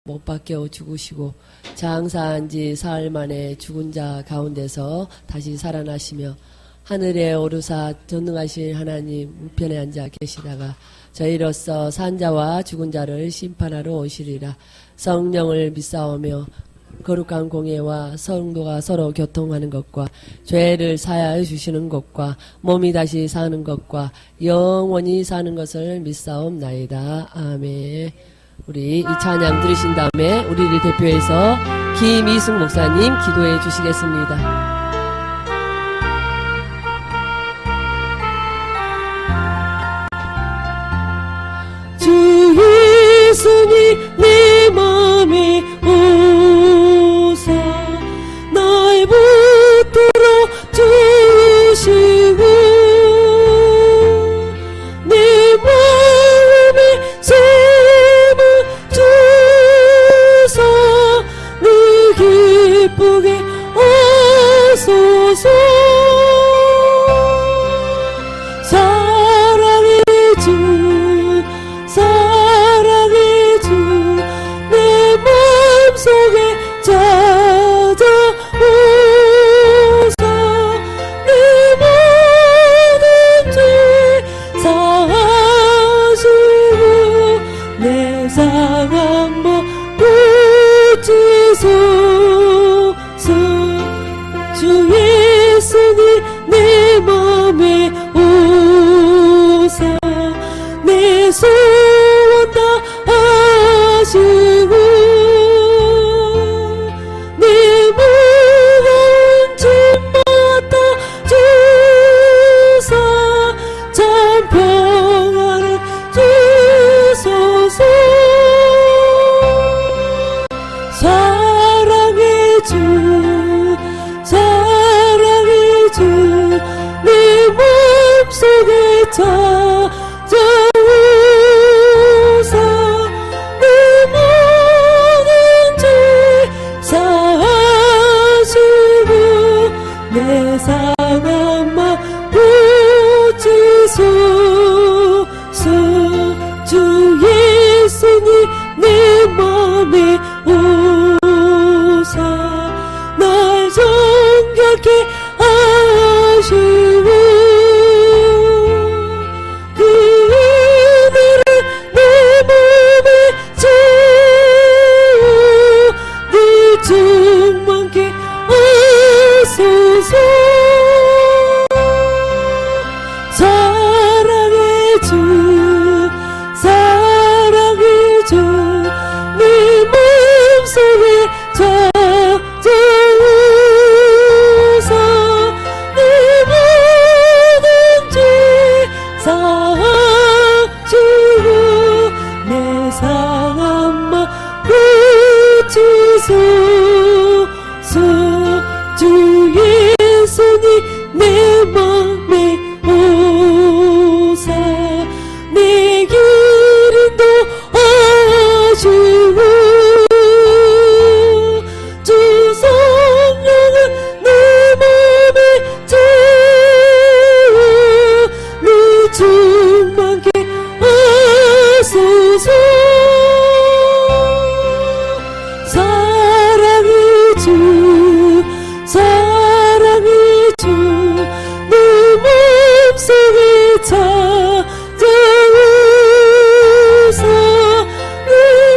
못 박혀 죽으시고 장사한 지 사흘 만에 죽은 자 가운데서 다시 살아나시며 하늘에 오르사 전능하신 하나님 우편에 앉아 계시다가 저희로서 산자와 죽은 자를 심판하러 오시리라. 성령을 믿사오며 거룩한 공예와 성도가 서로 교통하는 것과 죄를 사하여 주시는 것과 몸이 다시 사는 것과 영원히 사는 것을 믿사옵나이다. 아멘. 우리 이 찬양 들으신 다음에 우리를 대표해서 김이숙 목사님 기도해 주시겠습니다. 주 예수님 내 맘에 오사 날 붙들어 주시고 내 마음에 샘을 주사 늘 기쁘게 하소서. 사랑의 주 사랑의 주 내 마음속에 찾아오사 내 모든 죄 사하시고 내 상한 맘 고치소서. 주 예수님 내 맘에 오사 내 소원 다 하시고 내 무거운 짐 맡아 주사 참 평안을 주소서. 사랑의 주 사랑의 주 내 마음속에 찾아오사 내 모든 죄 사하시고 내 상한 맘 고치소서. 주 예수님 내 맘에 오사 날 정결케 하시고 그 은혜를 내 몸에 채워 늘 충만케 하소서. 사랑의 주 사랑의 주 내 마음속에 찾아오사 내 모든 죄 사하시고 내 상한 맘 고치소서. 주 예수님 내 맘에 오사 내 길 인도하시고 주 성령을 내 맘에 채워 늘 충만케 하소서. 사랑의 주 사랑의 주 내 마음속에 찾아오사 내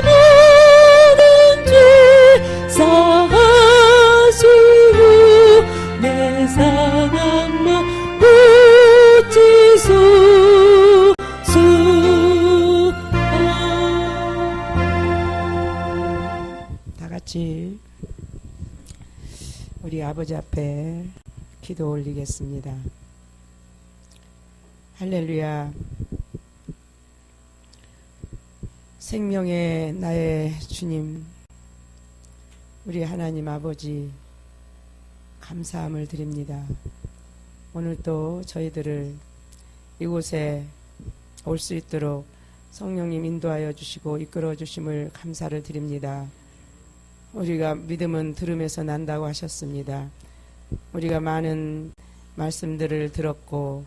모든 죄 사하시고 내 상한 맘 고치소서. 다 같이 우리 아버지 앞에 기도 올리겠습니다. 할렐루야. 생명의 나의 주님, 우리 하나님 아버지 감사함을 드립니다. 오늘 또 저희들을 이곳에 올 수 있도록 성령님 인도하여 주시고 이끌어 주심을 감사를 드립니다. 우리가 믿음은 들음에서 난다고 하셨습니다. 우리가 많은 말씀들을 들었고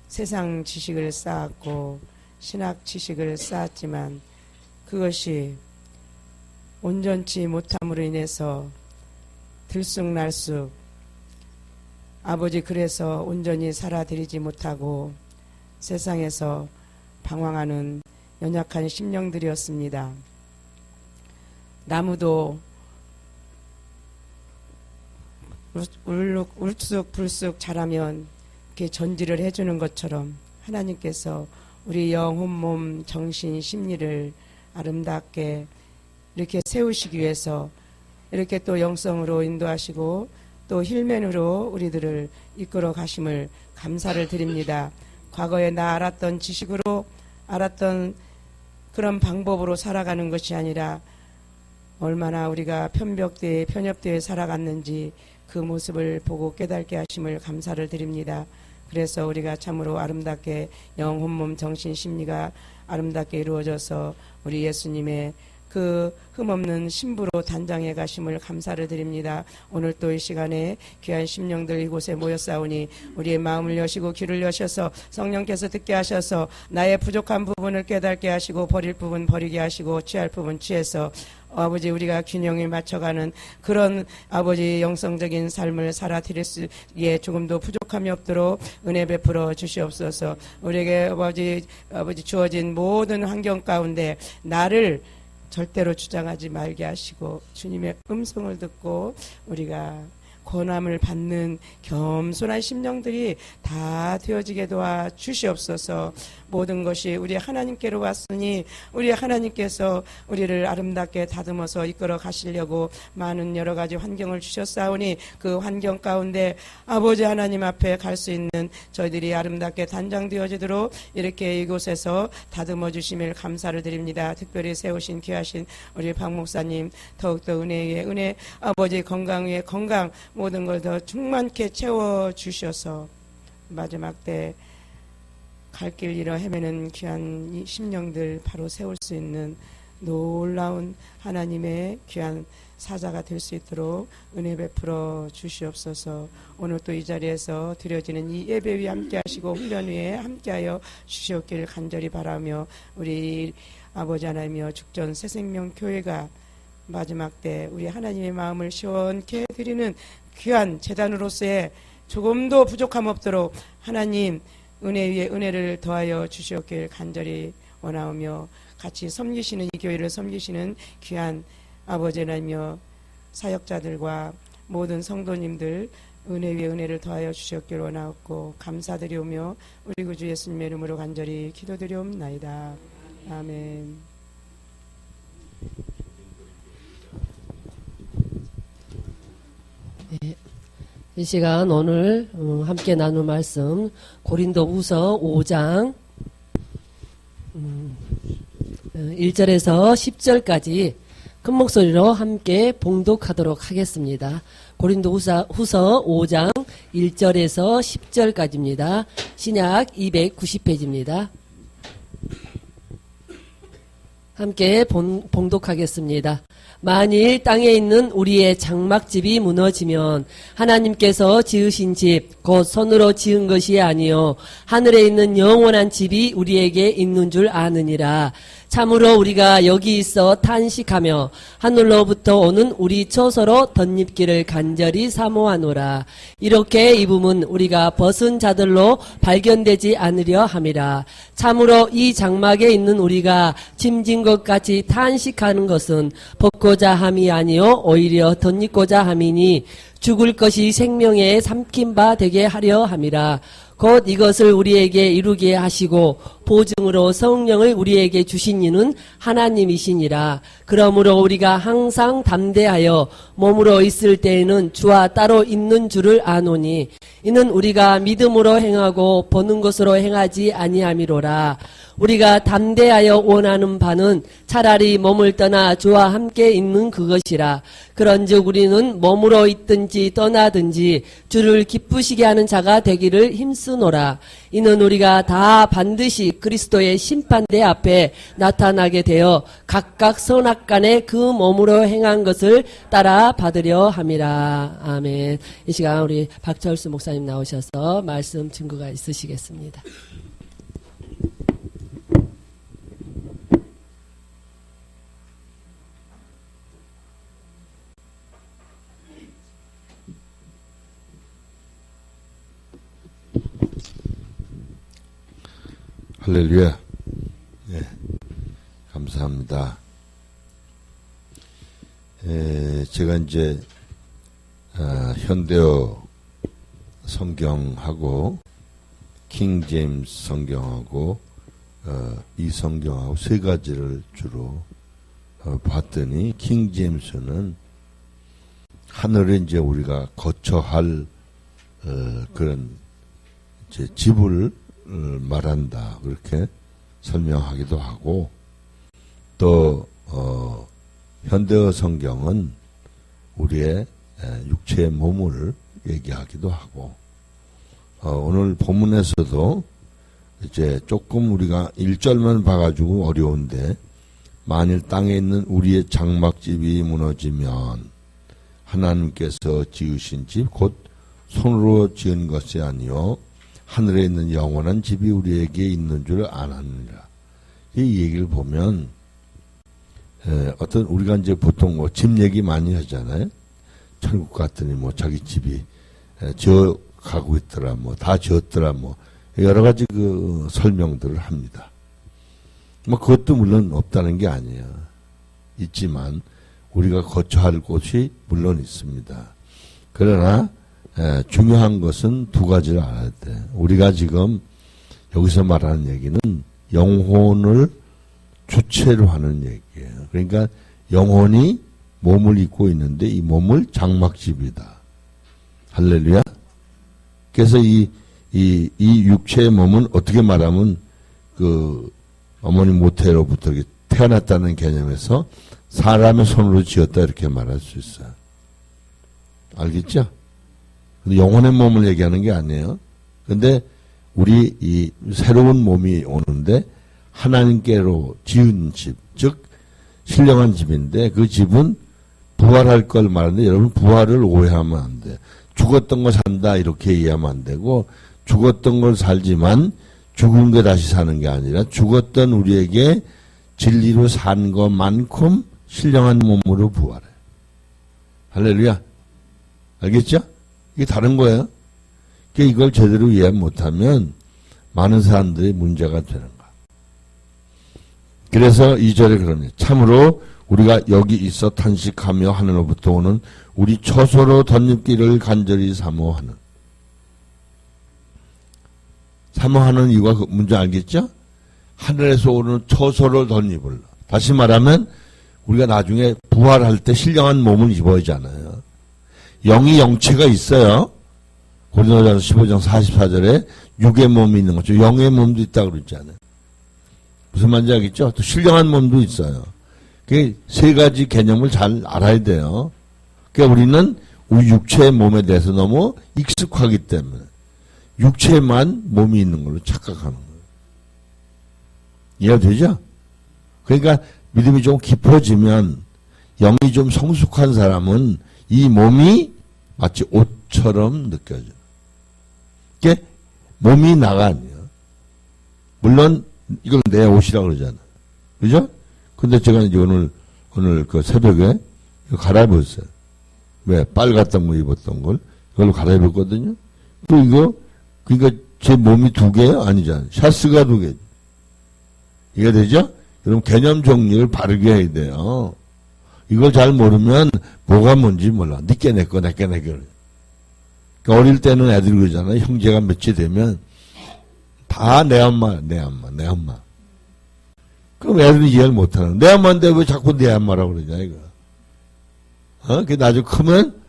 세상 지식을 쌓았고 신학 지식을 쌓았지만 그것이 온전치 못함으로 인해서 들쑥날쑥 아버지 그래서 온전히 살아드리지 못하고 세상에서 방황하는 연약한 심령들이었습니다. 나무도 울쑥불쑥 자라면 이렇게 전지를 해주는 것처럼 하나님께서 우리 영혼, 몸, 정신, 심리를 아름답게 이렇게 세우시기 위해서 이렇게 또 영성으로 인도하시고 또 힐맨으로 우리들을 이끌어 가심을 감사를 드립니다. 과거에 나 알았던 지식으로 알았던 그런 방법으로 살아가는 것이 아니라 얼마나 우리가 편협되어 살아갔는지 그 모습을 보고 깨닫게 하심을 감사를 드립니다. 그래서 우리가 참으로 아름답게 영혼, 몸, 정신, 심리가 아름답게 이루어져서 우리 예수님의 그 흠없는 신부로 단장해 가심을 감사를 드립니다. 오늘 또 이 시간에 귀한 심령들 이곳에 모였사오니 우리의 마음을 여시고 귀를 여셔서 성령께서 듣게 하셔서 나의 부족한 부분을 깨닫게 하시고 버릴 부분 버리게 하시고 취할 부분 취해서 아버지 우리가 균형을 맞춰가는 그런 아버지 영성적인 삶을 살아드릴 수에 조금도 부족함이 없도록 은혜 베풀어 주시옵소서. 우리에게 아버지 주어진 모든 환경 가운데 나를 절대로 주장하지 말게 하시고 주님의 음성을 듣고 우리가 권함을 받는 겸손한 심령들이 다 되어지게 도와 주시옵소서. 모든 것이 우리 하나님께로 왔으니 우리 하나님께서 우리를 아름답게 다듬어서 이끌어 가시려고 많은 여러 가지 환경을 주셨사오니 그 환경 가운데 아버지 하나님 앞에 갈 수 있는 저희들이 아름답게 단장되어지도록 이렇게 이곳에서 다듬어 주심을 감사를 드립니다. 특별히 세우신 귀하신 우리 박 목사님 더욱더 은혜 위에 은혜, 아버지 건강 위에 건강, 모든 걸 더 충만케 채워주셔서 마지막 때 갈 길 잃어 헤매는 귀한 이 심령들 바로 세울 수 있는 놀라운 하나님의 귀한 사자가 될 수 있도록 은혜 베풀어 주시옵소서. 오늘 또 이 자리에서 드려지는 이 예배 위에 함께 하시고 훈련 위에 함께하여 주시옵기를 간절히 바라며 우리 아버지 하나님이여 죽전 새생명교회가 마지막 때 우리 하나님의 마음을 시원케 드리는 귀한 제단으로서의 조금도 부족함 없도록 하나님 은혜 위에 은혜를 더하여 주시옵길 간절히 원하오며 같이 섬기시는 이 교회를 섬기시는 귀한 아버지 하나님이여 사역자들과 모든 성도님들 은혜 위에 은혜를 더하여 주시옵길 원하옵고 감사드리오며 우리 구주 예수님의 이름으로 간절히 기도드리옵나이다. 아멘. 네. 이 시간 오늘 함께 나눌 말씀 고린도후서 5장 1절에서 10절까지 큰 목소리로 함께 봉독하도록 하겠습니다. 고린도후서 5장 1절에서 10절까지입니다. 신약 290페이지입니다. 함께 봉독하겠습니다. 만일 땅에 있는 우리의 장막집이 무너지면 하나님께서 지으신 집 곧 손으로 지은 것이 아니요 하늘에 있는 영원한 집이 우리에게 있는 줄 아느니라. 참으로 우리가 여기 있어 탄식하며 하늘로부터 오는 우리 처소로 덧입기를 간절히 사모하노라. 이렇게 입음은 우리가 벗은 자들로 발견되지 않으려 함이라. 참으로 이 장막에 있는 우리가 짐진 것 같이 탄식하는 것은 벗고자 함이 아니요 오히려 덧입고자 함이니 죽을 것이 생명에 삼킨 바 되게 하려 함이라. 곧 이것을 우리에게 이루게 하시고 보증으로 성령을 우리에게 주신 이는 하나님이시니라. 그러므로 우리가 항상 담대하여 몸으로 있을 때에는 주와 따로 있는 줄을 아노니 이는 우리가 믿음으로 행하고 보는 것으로 행하지 아니함이로라. 우리가 담대하여 원하는 바는 차라리 몸을 떠나 주와 함께 있는 그것이라. 그런즉 우리는 몸으로 있든지 떠나든지 주를 기쁘시게 하는 자가 되기를 힘쓰노라. 이는 우리가 다 반드시 그리스도의 심판대 앞에 나타나게 되어 각각 선악간에 그 몸으로 행한 것을 따라 받으려 함이라. 아멘. 이 시간 우리 박철수 목사님 나오셔서 말씀 증거가 있으시겠습니다. 할렐루야. 네, 감사합니다. 제가 이제 현대어 성경하고 킹 제임스 성경하고 이 성경하고 세 가지를 주로 봤더니 킹 제임스는 하늘에 이제 우리가 거처할 그런 이제 집을 말한다 그렇게 설명하기도 하고 또 현대어 성경은 우리의 육체의 몸을 얘기하기도 하고 오늘 본문에서도 이제 조금 우리가 1절만 봐가지고 어려운데 만일 땅에 있는 우리의 장막집이 무너지면 하나님께서 지으신 집 곧 손으로 지은 것이 아니요 하늘에 있는 영원한 집이 우리에게 있는 줄 아느니라. 이 얘기를 보면 어떤 우리가 이제 보통 뭐 집 얘기 많이 하잖아요. 천국 갔더니 뭐 자기 집이 저 가고 있더라, 뭐 다 지었더라, 뭐 여러 가지 그 설명들을 합니다. 뭐 그것도 물론 없다는 게 아니에요. 있지만 우리가 거처할 곳이 물론 있습니다. 그러나 중요한 것은 두 가지를 알아야 돼. 우리가 지금 여기서 말하는 얘기는 영혼을 주체로 하는 얘기예요. 그러니까 영혼이 몸을 입고 있는데 이 몸을 장막집이다. 할렐루야. 그래서 이 육체의 몸은 어떻게 말하면 그 어머니 모태로부터 태어났다는 개념에서 사람의 손으로 지었다 이렇게 말할 수 있어요. 알겠죠? 근데 영혼의 몸을 얘기하는 게 아니에요. 근데 우리 이 새로운 몸이 오는데 하나님께로 지은 집, 즉 신령한 집인데 그 집은 부활할 걸 말하는데 여러분 부활을 오해하면 안 돼. 죽었던 거 산다 이렇게 이해하면 안 되고 죽었던 걸 살지만 죽은 게 다시 사는 게 아니라 죽었던 우리에게 진리로 산 것만큼 신령한 몸으로 부활해. 할렐루야. 알겠죠? 이게 다른 거예요. 그러니까 이걸 제대로 이해 못하면 많은 사람들이 문제가 되는 거야. 그래서 2절에 그러네. 참으로 우리가 여기 있어 탄식하며 하늘로부터 오는 우리 처소로 덧입기를 간절히 사모하는. 사모하는 이유가 그 문제 알겠죠? 하늘에서 오는 처소를 덧입을. 다시 말하면 우리가 나중에 부활할 때 신령한 몸을 입어야잖아요. 영이 영체가 있어요. 고린도전서 15장 44절에 육의 몸이 있는 거죠. 영의 몸도 있다고 그러잖아요. 무슨 말인지 알겠죠? 또 신령한 몸도 있어요. 그 세 가지 개념을 잘 알아야 돼요. 그러니까 우리는 우리 육체의 몸에 대해서 너무 익숙하기 때문에 육체만 몸이 있는 걸로 착각하는 거예요. 이해가 되죠? 그러니까 믿음이 좀 깊어지면 영이 좀 성숙한 사람은 이 몸이 마치 옷처럼 느껴져요. 이게 몸이 나가 아니에요. 물론 이걸 내 옷이라고 그러잖아. 그죠? 근데 제가 이제 오늘 그 새벽에 갈아입었어요. 왜? 빨갔던 거 입었던 걸 이걸로 갈아입었거든요. 그러니까 제 몸이 두 개요? 아니잖아요. 샤스가 두 개. 이해가 되죠? 여러분 개념 정리를 바르게 해야 돼요. 이걸 잘 모르면 뭐가 뭔지 몰라. 니께 내꺼 내꺼 내꺼. 그러니까 어릴 때는 애들이 그러잖아요. 형제가 몇이 되면 다 내 엄마. 그럼 애들은 이해를 못하는. 내 엄마인데 왜 자꾸 내 엄마라고 그러냐 이거. 그 나중에 크면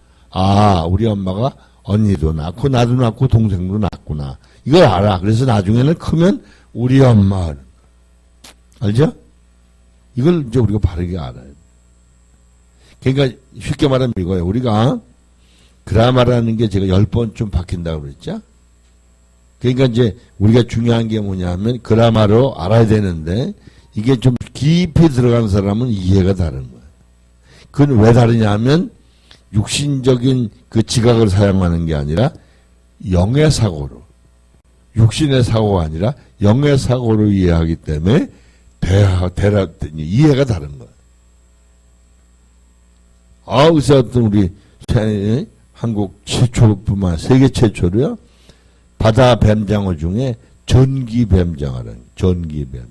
우리 엄마가 언니도 낳고 나도 낳고 동생도 낳구나. 이걸 알아. 그래서 나중에는 크면 우리 엄마. 알죠? 이걸 이제 우리가 바르게 알아야 돼. 그러니까 쉽게 말하면 이거예요. 우리가 그라마라는 게 제가 10번쯤 바뀐다고 그랬죠? 그러니까 이제 우리가 중요한 게 뭐냐면 그라마로 알아야 되는데 이게 좀 깊이 들어간 사람은 이해가 다른 거예요. 그건 왜 다르냐 하면 육신적인 그 지각을 사용하는 게 아니라 영의 사고로, 육신의 사고가 아니라 영의 사고로 이해하기 때문에 이해가 다른 거예요. 그래서 어떤 우리 한국 최초뿐만 세계 최초로요. 바다 뱀장어 중에 전기뱀장어라는 전기뱀.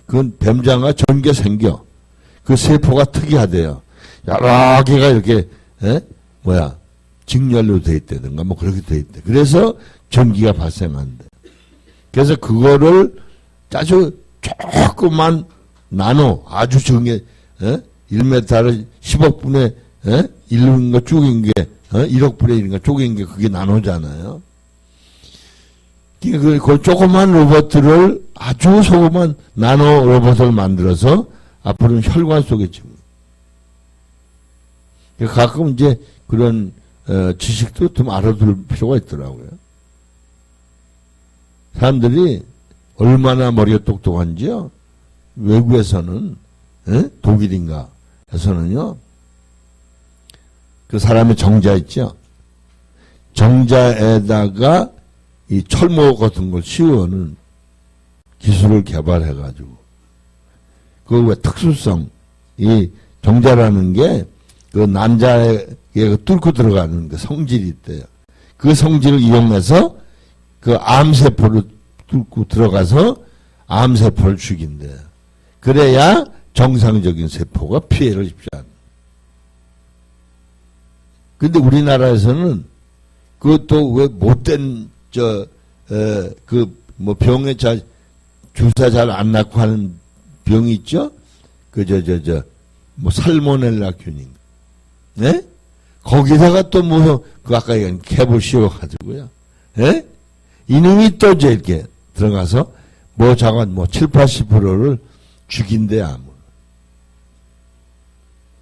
그건 뱀장어 전기가 생겨. 그 세포가 특이하대요. 여러 개가 이렇게 직렬로 돼 있다든가 뭐 그렇게 돼 있대. 그래서 전기가 발생한대. 그래서 그거를 아주 조그만 나노 아주 적게 1m를 10억 분의 1인가 쪼갠 게 1억 분의 1인가 쪼갠 게 그게 나노잖아요. 그 조그만 로봇들을 아주 소그만 나노 로봇을 만들어서 앞으로는 혈관 속에 지금 가끔 이제 그런 지식도 좀 알아둘 필요가 있더라고요. 사람들이 얼마나 머리가 똑똑한지요. 외국에서는 독일인가 에서는요. 그 사람의 정자 있죠. 정자에다가 이 철모 같은 걸 씌우는 기술을 개발해가지고 그 왜 특수성 이 정자라는 게 그 난자에 뚫고 들어가는 그 성질이 있대요. 그 성질을 이용해서 그 암세포를 뚫고 들어가서 암세포를 죽인대요. 그래야 정상적인 세포가 피해를 입지 않는. 근데 우리나라에서는 그것도 왜 못된 뭐 병에 주사 잘 안 낳고 하는 병이 있죠? 뭐 살모넬라균인가. 네? 거기다가 또 그 아까 얘기한 캡을 씌워가지고요. 예? 이놈이 또 이제 이렇게 들어가서 뭐 7, 80%를 죽인대, 암을.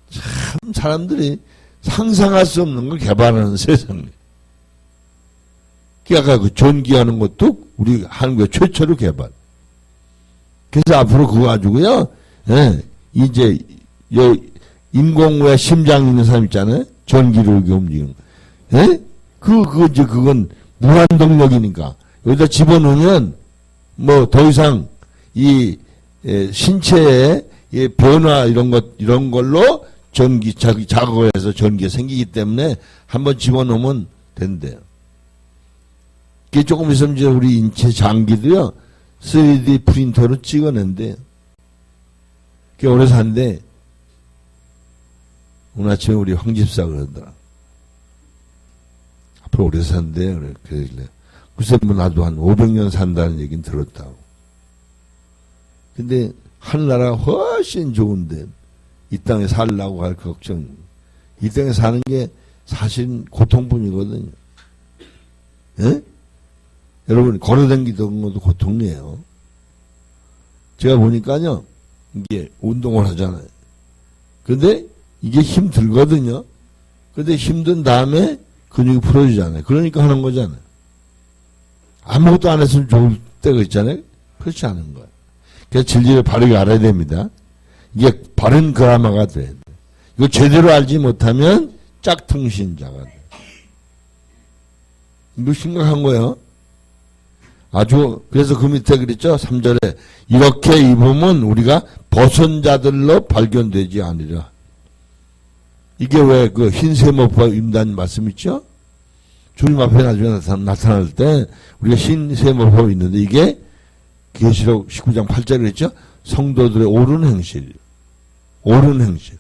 참, 사람들이 상상할 수 없는 걸 개발하는 세상에. 아까 그 전기하는 것도 우리 한국에 최초로 개발. 그래서 앞으로 그거 가지고요, 이제, 인공외 심장 있는 사람 있잖아요? 전기를 움직이는 거. 예? 그건 무한동력이니까. 여기다 집어넣으면, 뭐, 더 이상, 신체의 변화, 이런 걸로 작업해서 전기가 생기기 때문에 한번 집어넣으면 된대요. 그게 조금 있으면 이제 우리 인체 장기도요, 3D 프린터로 찍어낸대요. 그게 오래 산대. 오늘 아침에 우리 황 집사 그러더라. 앞으로 오래 산대. 그러길래. 글쎄, 뭐 나도 한 500년 산다는 얘기는 들었다고. 근데 하늘나라가 훨씬 좋은데 이 땅에 살라고 할 걱정. 이 땅에 사는 게 사실 고통뿐이거든요. 예? 여러분, 걸어다니던 것도 고통이에요. 제가 보니까요, 이게 운동을 하잖아요. 근데 이게 힘들거든요. 근데 힘든 다음에 근육이 풀어지잖아요. 그러니까 하는 거잖아요. 아무것도 안 했으면 좋을 때가 있잖아요. 그렇지 않은 거예요. 그래서 진리를 바르게 알아야 됩니다. 이게 바른 그라마가 돼야 돼요. 이거 제대로 알지 못하면 짝퉁신자가 돼요. 이거 심각한 거예요. 그래서 그 밑에 그랬죠? 3절에. 이렇게 입으면 우리가 벗은 자들로 발견되지 않으리라. 이게 왜 그 흰세모파 입는다는 말씀 있죠? 주님 앞에 나중에 나타날 때 우리가 흰세모파 있는데 이게 계시록 19장 8절에 그랬죠? 성도들의 옳은 행실. 옳은 행실.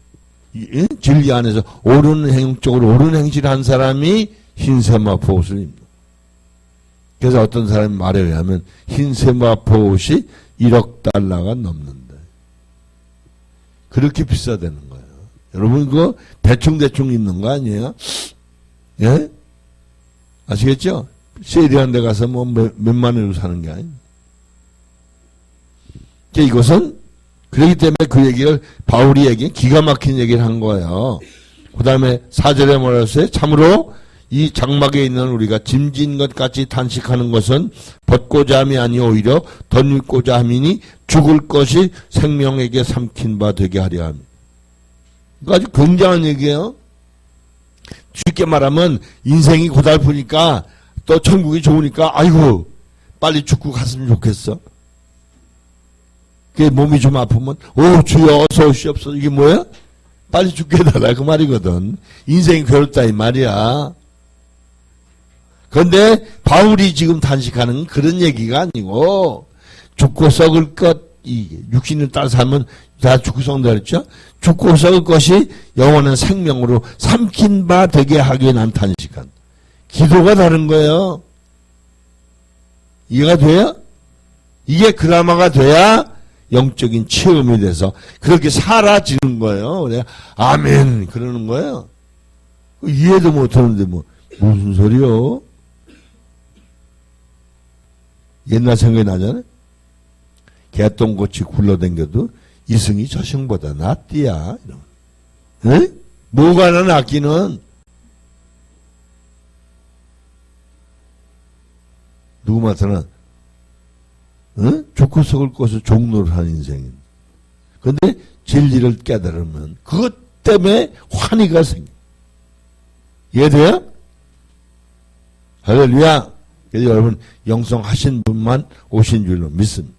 진리 안에서 옳은 행적으로 옳은 행실을 한 사람이 흰세모파 옷을 입는다. 그래서 어떤 사람이 말에 의하면 흰세모파 옷이 1억 달러가 넘는다. 그렇게 비싸다는 거예요. 여러분 그거 대충 입는 거 아니에요? 예? 아시겠죠? 세일한 데 가서 뭐 몇만 원으로 사는 게 아니에요. 이것은 그렇기 때문에 그 얘기를 바울이 기가 막힌 얘기를 한 거예요. 그 다음에 4절에 뭐라 했어요? 참으로 이 장막에 있는 우리가 짐진 것 같이 탄식하는 것은 벗고자 함이 아니 오히려 덧입고자 함이니 죽을 것이 생명에게 삼킨 바 되게 하려 함이. 이거 아주 굉장한 얘기예요. 쉽게 말하면 인생이 고달프니까 또 천국이 좋으니까 아이고 빨리 죽고 갔으면 좋겠어. 그게 몸이 좀 아프면 주여 어서 오시옵소서. 이게 뭐야? 빨리 죽게 해달라 그 말이거든. 인생이 괴롭다 이 말이야. 그런데 바울이 지금 단식하는 그런 얘기가 아니고 죽고 썩을 것, 이 육신을 따라 살면 다 죽고 썩는다 그랬죠? 죽고 썩을 것이 영원한 생명으로 삼킨 바 되게 하기 위해 난 단식한. 기도가 다른 거예요. 이해가 돼요? 이게 그나마가 돼야 영적인 체험이 돼서 그렇게 사라지는 거예요. 그래 아멘 그러는 거예요. 이해도 못하는데 뭐 무슨 소리요? 옛날 생각이 나잖아요. 개똥같이 굴러댕겨도 이승이 저승보다 낫디야. 에? 뭐가 나 낫기는? 누구 맡아나 죽고 썩을 것을 종로를 한 인생인. 그런데 진리를 깨달으면 그것 때문에 환희가 생겨. 이해돼요? 할렐루야. 그래서 여러분 영성하신 분만 오신 줄로 믿습니다.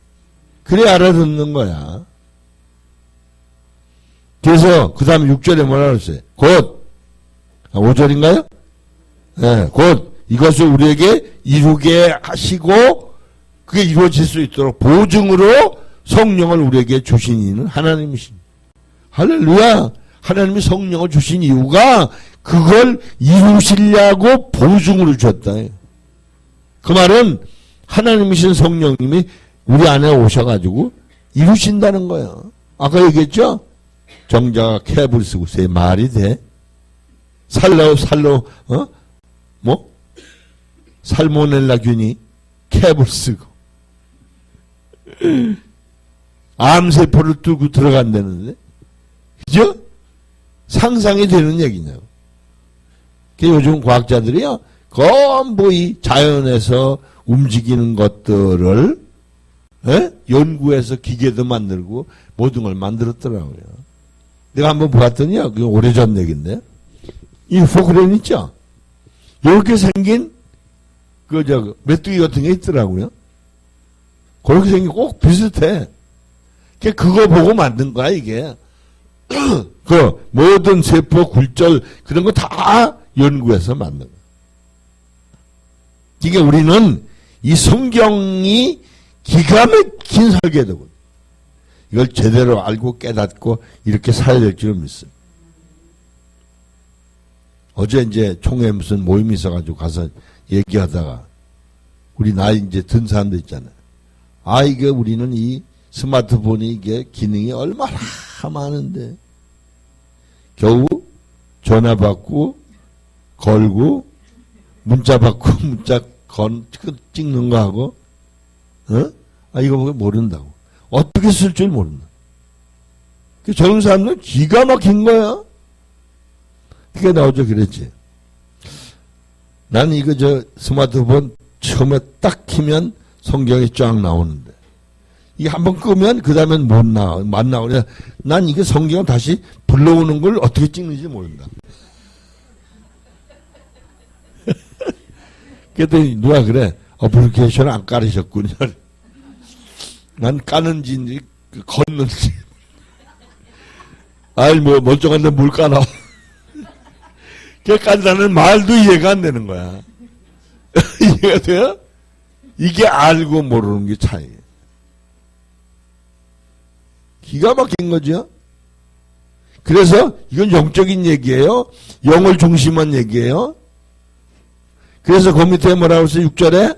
그래 알아듣는 거야. 그래서 그 다음에 6절에 뭐라 그랬어요? 곧 5절인가요? 네, 곧 이것을 우리에게 이루게 하시고 그게 이루어질 수 있도록 보증으로 성령을 우리에게 주신 이는 하나님이십니다. 할렐루야. 하나님이 성령을 주신 이유가 그걸 이루시려고 보증으로 주셨다. 그 말은 하나님이신 성령님이 우리 안에 오셔가지고 이루신다는 거예요. 아까 얘기했죠? 정자가 캡을 쓰고 세 말이 돼? 살모넬라균이 캡을 쓰고 암세포를 뚫고 들어간다는데, 그죠? 상상이 되는 얘기냐고. 요즘 과학자들이요, 전부 이 자연에서 움직이는 것들을 연구해서 기계도 만들고 모든 걸 만들었더라고요. 내가 한번 보았더니요, 그 오래전 얘기인데, 이 포크레인 있죠? 이렇게 생긴 메뚜기 같은 게 있더라고요. 그렇게 생긴 꼭 비슷해. 그거 보고 만든 거야, 이게. 그 모든 세포, 굴절 그런 거 다 연구해서 만든 거야. 그러니까 우리는 이 성경이 기가 막힌 설계도거든. 이걸 제대로 알고 깨닫고 이렇게 살아야 될 줄을 믿습니다. 어제 이제 총회 무슨 모임이 있어가지고 가서 얘기하다가 우리 나이 이제 든 사람들 있잖아요. 이게 우리는 이 스마트폰이 이게 기능이 얼마나 많은데 겨우 전화 받고 걸고 문자 받고 문자 찍는 거 하고 이거 보고 모른다고. 어떻게 쓸 줄 모른다. 저런 사람들은 기가 막힌 거야. 그게 나오죠. 그랬지. 난 이거 스마트폰 처음에 딱 키면 성경이 쫙 나오는데 이게 한번 끄면 그 다음엔 못 나와. 안 나오냐. 난 이게 성경을 다시 불러오는 걸 어떻게 찍는지 모른다. 그랬더니 누가 그래. 어플리케이션 안 깔으셨군요. 난 까는지 걷는지. 뭐 멀쩡한데 뭘 까나. 그 깐다는 말도 이해가 안 되는 거야. 이해가 돼요? 이게 알고 모르는 게 차이예요. 기가 막힌 거죠. 그래서 이건 영적인 얘기예요. 영을 중심한 얘기예요. 그래서 그 밑에 뭐라고 했어요? 6절에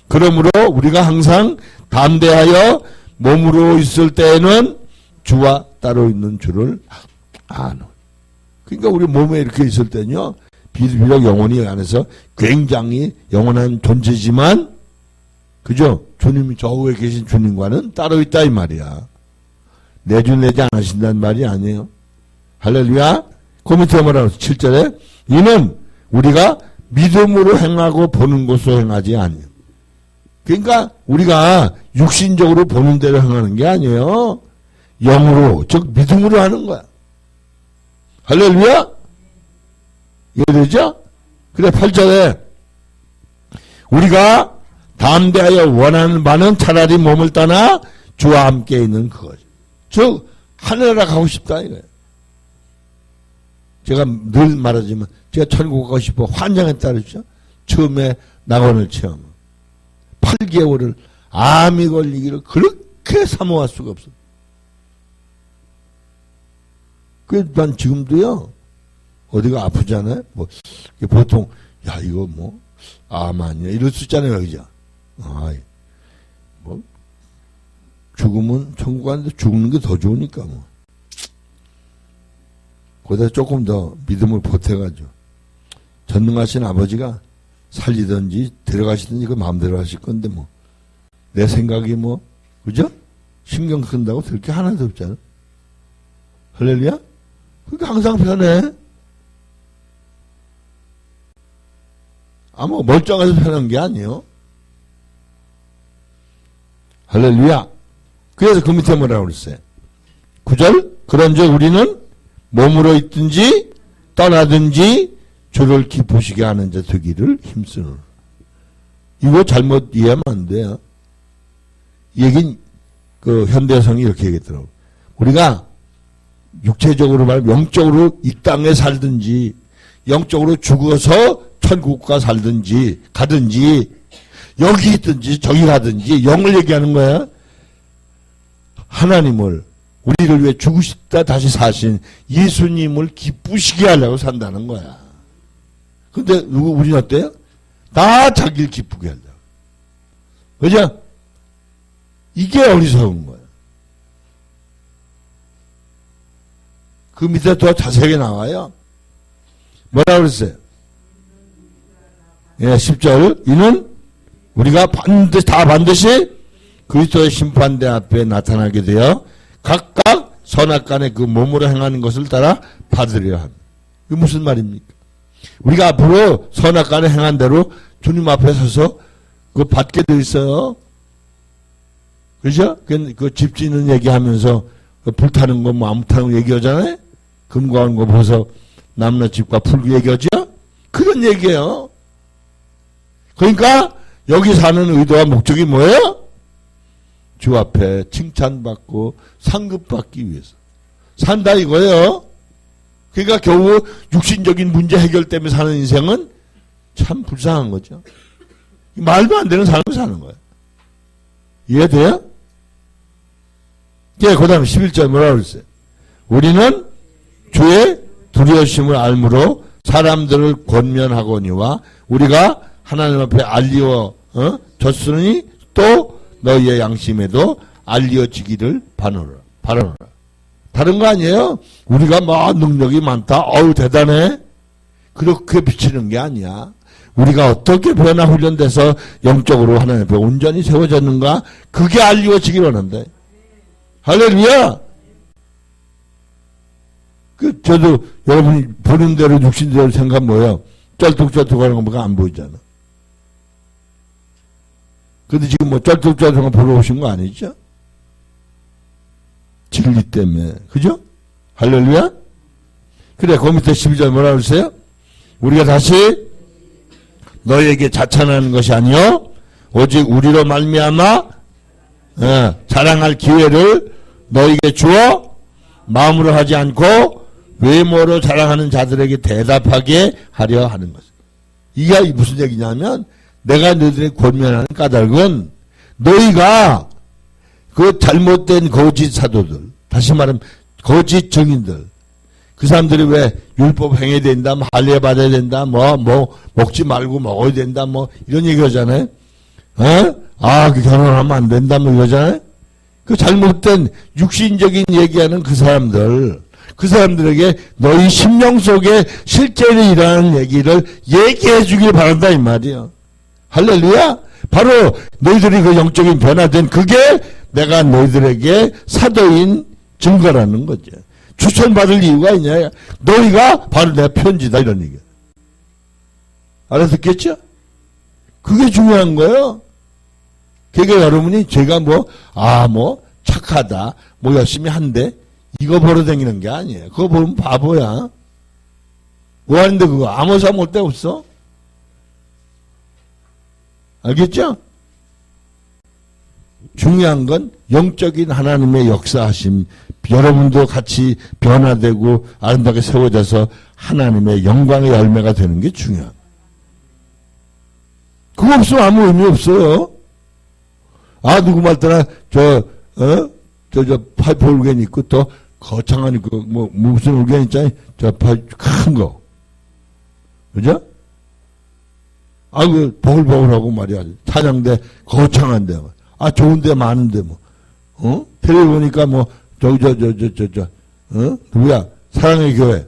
그러므로 우리가 항상 담대하여 몸으로 있을 때에는 주와 따로 있는 줄을 아노. 그러니까 우리 몸에 이렇게 있을 때는요, 비록 영혼이 안에서 굉장히 영원한 존재지만, 그죠? 주님이 저 위에 계신 주님과는 따로 있다 이 말이야. 내주내지 않으신다는 말이 아니에요. 할렐루야. 그 밑에 뭐라고 7절에 이는 우리가 믿음으로 행하고 보는 것으로 행하지 아니에요. 그러니까 우리가 육신적으로 보는 대로 행하는 게 아니에요. 영으로, 즉 믿음으로 하는 거야. 할렐루야. 이해되죠? 그래 8절에 우리가 담대하여 원하는 바는 차라리 몸을 떠나 주와 함께 있는 그거죠. 즉 하늘나라 가고 싶다 이거예요. 제가 늘 말하지만 제가 천국 가고 싶어 환장했다 그랬죠. 처음에 낙원을 체험. 8개월을 암이 걸리기를 그렇게 사모할 수가 없어. 난 지금도요, 어디가 아프잖아요? 뭐, 보통, 야, 이거 뭐, 암 아니야. 이럴 수 있잖아요, 그죠? 뭐, 죽으면 천국 가는데 죽는 게 더 좋으니까, 뭐. 거기다 조금 더 믿음을 보태가지고, 전능하신 아버지가 살리든지 데려가시든지 그 마음대로 하실 건데, 뭐. 내 생각이 뭐, 그죠? 신경 쓴다고 들 게 하나도 없잖아. 할렐루야? 그러니까 항상 편해. 뭐 멀쩡해서 편한 게 아니요. 할렐루야. 그래서 그 밑에 뭐라고 그랬어요? 9절. 그런즉 우리는 몸으로 있든지 떠나든지 주를 기쁘시게 하는 자 되기를 힘쓰노라. 이거 잘못 이해하면 안 돼요. 이 얘긴 그 현대성이 이렇게 얘기했더라고. 우리가 육체적으로 말하면 영적으로 이 땅에 살든지 영적으로 죽어서 천국가 살든지 가든지 여기 있든지 저기 가든지 영을 얘기하는 거야. 하나님을 우리를 위해 죽으시다 다시 사신 예수님을 기쁘시게 하려고 산다는 거야. 근데 우리는 어때요? 다 자기를 기쁘게 하려고. 그죠? 이게 어리석은 거야. 그 밑에 더 자세하게 나와요. 뭐라고 그랬어요? 예, 10절. 이는 우리가 반드시 그리스도의 심판대 앞에 나타나게 되어 각각 선악간에 그 몸으로 행하는 것을 따라 받으려 합니다. 이게 무슨 말입니까? 우리가 앞으로 선악간에 행한 대로 주님 앞에 서서 그거 받게 돼 있어요. 그죠? 그 집 짓는 얘기하면서 그 불타는 거 뭐 안 타는 거 얘기하잖아요? 금고하는 거 보서 남의 집과 풀고 얘기하죠? 그런 얘기예요. 그러니까 여기 사는 의도와 목적이 뭐예요? 주 앞에 칭찬받고 상급받기 위해서 산다 이거예요. 그러니까 겨우 육신적인 문제 해결 때문에 사는 인생은 참 불쌍한 거죠. 말도 안 되는 삶을 사는 거예요. 이해돼요? 예, 그 다음에 11절 뭐라고 그랬어요? 우리는 주의 두려우심을 알므로 사람들을 권면하거니와 우리가 하나님 앞에 알리워졌으니 또 너희의 양심에도 알리워지기를 바라노라. 다른 거 아니에요? 우리가 막 능력이 많다. 어우 대단해. 그렇게 비치는 게 아니야. 우리가 어떻게 변화 훈련돼서 영적으로 하나님 앞에 온전히 세워졌는가? 그게 알리워지기 원한다. 할렐루야! 저도 여러분이 보는 대로 육신대로 생각하면 뭐예요? 쩔뚝쩔뚝 하는 거 뭐가 안 보이잖아. 근데 지금 뭐 쩔뚝쩔뚝 보러 오신 거 아니죠? 진리 때문에. 그죠? 할렐루야? 그래, 그 밑에 12절 뭐라 그러세요? 우리가 다시 너에게 자찬하는 것이 아니요 오직 우리로 말미암아 자랑할 기회를 너에게 주어 마음으로 하지 않고 외모로 자랑하는 자들에게 대답하게 하려 하는 것. 이게 무슨 얘기냐면 내가 너희들에게 권면하는 까닭은 너희가 그 잘못된 거짓 사도들, 다시 말하면 거짓 증인들, 그 사람들이 왜 율법 행해야 된다, 뭐 할례 받아야 된다, 뭐 먹지 말고 먹어야 된다, 뭐 이런 얘기 하잖아요. 그 결혼하면 안 된다, 뭐 이러잖아요. 그 잘못된 육신적인 얘기하는 그 사람들에게 너희 심령 속에 실제로 일어나는 얘기를 얘기해 주길 바란다 이 말이에요. 할렐루야. 바로 너희들이 그 영적인 변화된 그게 내가 너희들에게 사도인 증거라는 거죠. 추천받을 이유가 있냐. 너희가 바로 내 편지다 이런 얘기야. 알아듣겠죠? 그게 중요한 거예요. 그러니까 여러분이 제가 착하다, 열심히 한대, 이거 보러 다니는 게 아니에요. 그거 보면 바보야. 뭐 하는데 그거 아무 사람 올 데 없어? 알겠죠? 중요한 건 영적인 하나님의 역사하심, 여러분도 같이 변화되고 아름답게 세워져서 하나님의 영광의 열매가 되는 게 중요합니다. 그거 없으면 아무 의미 없어요. 아, 누구 말따나, 파이프 올겐 있고, 또, 거창한, 무슨 올겐 있잖아요. 큰 거. 그죠? 아, 보글보글하고 말이야. 찬양대, 거창한데. 아, 좋은데 많은데, 텔레비 보니까 누구야? 사랑의 교회.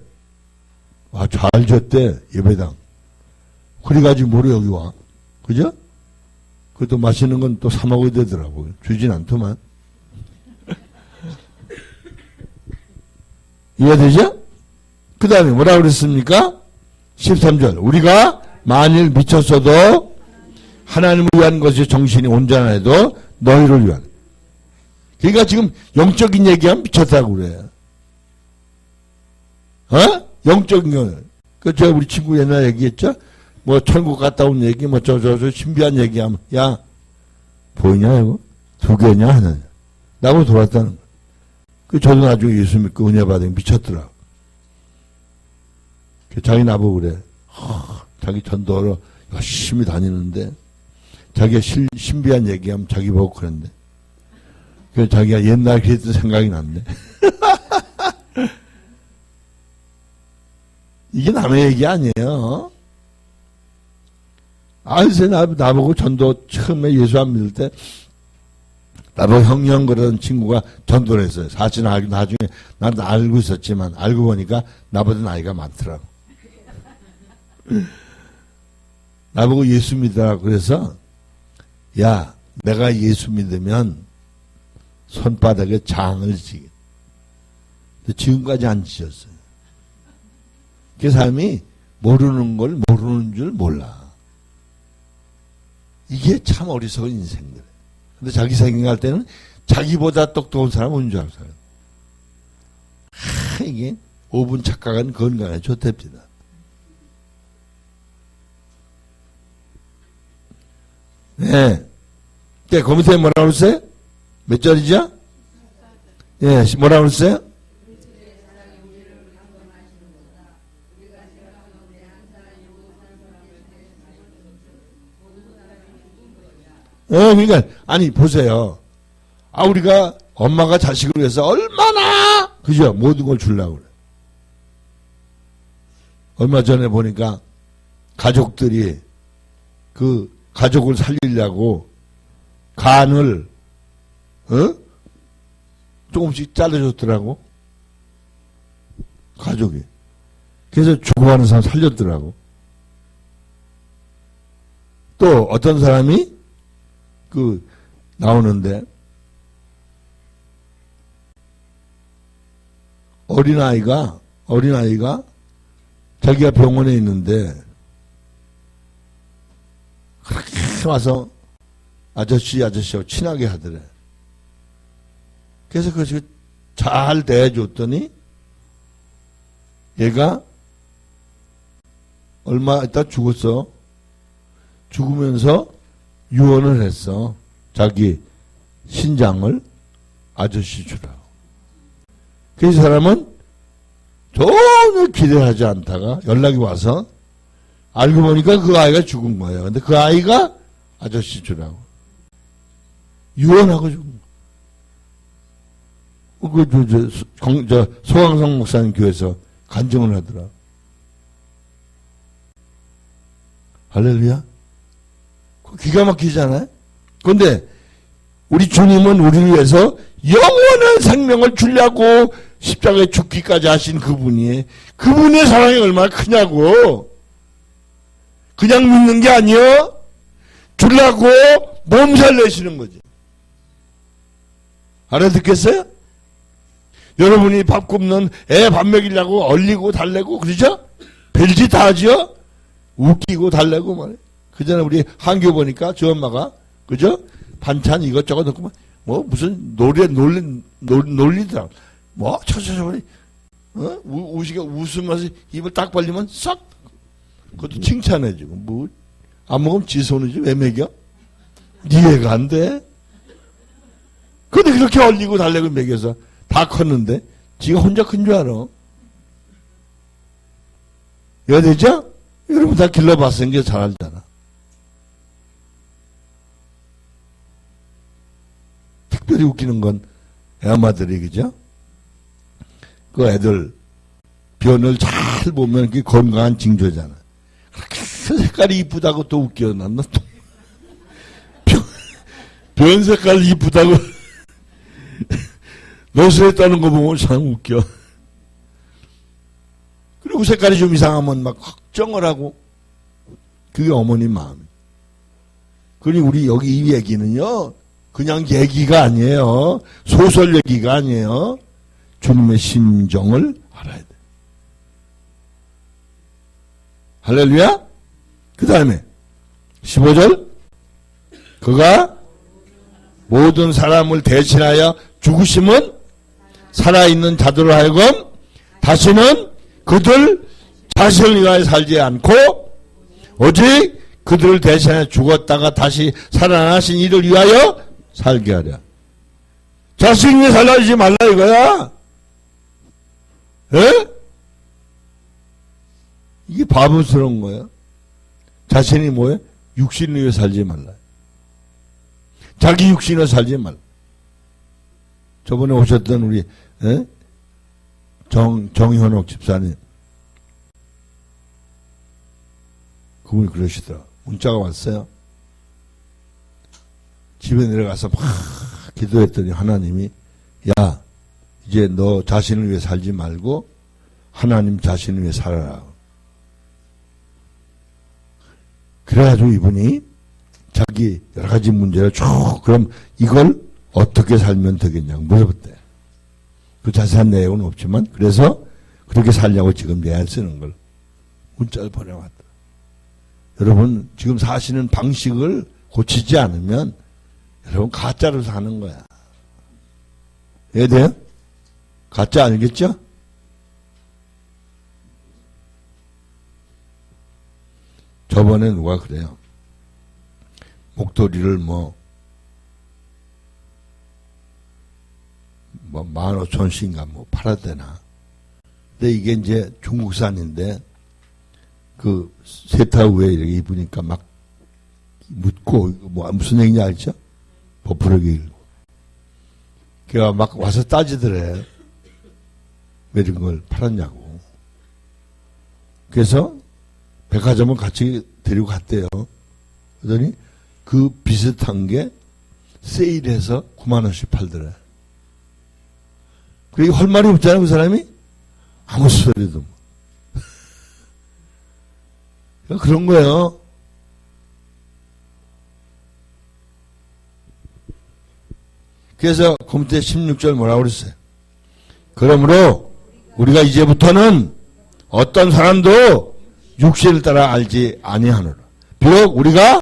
아, 잘 졌대, 예배당. 그래가지고 뭐로 여기 와. 그죠? 그것도 맛있는 건 또 사먹어야 되더라고요. 주진 않더만. 이해되죠? 그 다음에 뭐라 그랬습니까? 13절. 우리가 만일 미쳤어도 하나님을 위한 것이 정신이 온전해도 너희를 위한. 그러니까 지금 영적인 얘기하면 미쳤다고 그래. 영적인 거. 우리 친구 옛날에 얘기했죠? 천국 갔다 온 얘기, 신비한 얘기하면, 야, 보이냐, 이거? 2개냐, 하나냐. 나보고 돌아왔다는 거야. 저도 나중에 예수 믿고 은혜 받으니 미쳤더라. 자기 나보고 그래. 자기 전도하러 열심히 다니는데, 자기가 신비한 얘기하면 자기 보고 그랬는데. 그래서 자기가 옛날에 그랬던 생각이 났네. 이게 남의 얘기 아니에요. 글쎄, 나보고 전도 처음에 예수 안 믿을 때, 나보고 형형 그러던 친구가 전도를 했어요. 사실은 나중에, 나도 알고 있었지만, 알고 보니까 나보다 나이가 많더라고. 나보고 예수 믿으라고 그래서, 야, 내가 예수 믿으면 손바닥에 장을 지게. 지금까지 안 지셨어요. 그 사람이 모르는 걸 모르는 줄 몰라. 이게 참 어리석은 인생들. 근데 자기 생각할 때는 자기보다 똑똑한 사람 온 줄 알아요. 이게 5분 착각은 건강에 좋답니다. 네. 그 밑에 뭐라고 그랬어요? 몇 절이죠? 예, 뭐라고 그랬어요? 그러니까, 아니, 보세요. 우리가 엄마가 자식을 위해서 얼마나, 그죠? 모든 걸 주려고 그래. 얼마 전에 보니까 가족들이 가족을 살리려고 간을, 조금씩 잘라줬더라고. 가족이. 그래서 죽어가는 사람 살렸더라고. 또 어떤 사람이 나오는데, 어린아이가 자기가 병원에 있는데, 그렇게 와서 아저씨하고 친하게 하더래. 그래서 그것이 잘 대해줬더니, 얘가 얼마 있다 죽었어. 죽으면서 유언을 했어. 자기 신장을 아저씨 주라고. 그 사람은 전혀 기대하지 않다가 연락이 와서 알고 보니까 그 아이가 죽은 거예요. 근데 그 아이가 아저씨 주라고. 유언하고 죽은 거예요. 소강성 목사님 교회에서 간증을 하더라. 할렐루야. 기가 막히잖아요. 그런데 우리 주님은 우리를 위해서 영원한 생명을 주려고 십자가에 죽기까지 하신 그분이, 그분의 사랑이 얼마나 크냐고. 그냥 믿는 게 아니요, 주려고 몸살 내시는 거지. 알아듣겠어요? 여러분이 밥 굽는 애 밥 먹이려고 얼리고 달래고 그러죠? 별짓 다 하죠? 웃기고 달래고 말이에요. 그 전에 우리 한교 보니까 저 엄마가, 그죠? 반찬 이것저것 넣고, 무슨 놀리더라. 웃으면서 입을 딱 벌리면 싹! 그것도 칭찬해주고, 안 먹으면 지 손이지, 왜 먹여? 이해가 안 돼? 근데 그렇게 얼리고 달래고 먹여서 다 컸는데, 지가 혼자 큰 줄 알아. 여되죠? 여러분 다 길러봤으니까 잘 알잖아. 특별히 웃기는 건 애엄마들이, 그죠? 그 애들 변을 잘 보면 그게 건강한 징조잖아. 그렇게 색깔이 이쁘다고 또 웃겨. 난 또 변 색깔 이쁘다고 노스에 떠는 거 보면 참 웃겨. 그리고 색깔이 좀 이상하면 막 걱정을 하고. 그게 어머니 마음이에요. 그리고 우리 여기 이 얘기는요, 그냥 얘기가 아니에요. 소설 얘기가 아니에요. 주님의 심정을 알아야 돼. 할렐루야? 그 다음에 15절, 그가 모든 사람을 대신하여 죽으심은 살아있는 자들로 하여금 다시는 그들 자신을 위하여 살지 않고 오직 그들을 대신해 죽었다가 다시 살아나신 이를 위하여 살게 하랴. 자신 위해 살아지지 말라 이거야. 에? 이게 바보스러운 거야. 자신이 뭐예요? 육신을 위해 살지 말라. 자기 육신을 살지 말라. 저번에 오셨던 우리 정현옥 집사님, 그분이 그러시더라. 문자가 왔어요. 집에 내려가서 막 기도했더니 하나님이, 야, 이제 너 자신을 위해 살지 말고 하나님 자신을 위해 살아라. 그래가지고 이분이 자기 여러 가지 문제를 쭉, 그럼 이걸 어떻게 살면 되겠냐고 물어봤대요. 그 자세한 내용은 없지만, 그래서 그렇게 살려고 지금 내안 쓰는 걸 문자를 보내왔다. 여러분, 지금 사시는 방식을 고치지 않으면 여러분 가짜로 사는 거야. 이해돼요? 가짜 알겠죠? 저번에 누가 그래요. 목도리를 뭐 15,000원씩인가 뭐 팔았대나. 근데 이게 이제 중국산인데 그 세탁 후에 이렇게 입으니까 막 묻고, 뭐 무슨 얘기인지 알죠? 버프르게 일고. 걔가 막 와서 따지더래. 왜 이런 걸 팔았냐고. 그래서 백화점을 같이 데리고 갔대요. 그러더니 그 비슷한 게 세일해서 90,000원씩 팔더래. 그게 할 말이 없잖아요, 그 사람이? 아무 소리도 뭐. 그런 거예요. 그래서 곰태 16절 뭐라고 그랬어요? 그러므로 우리가 이제부터는 어떤 사람도 육신을 따라 알지 아니하노라. 비록 우리가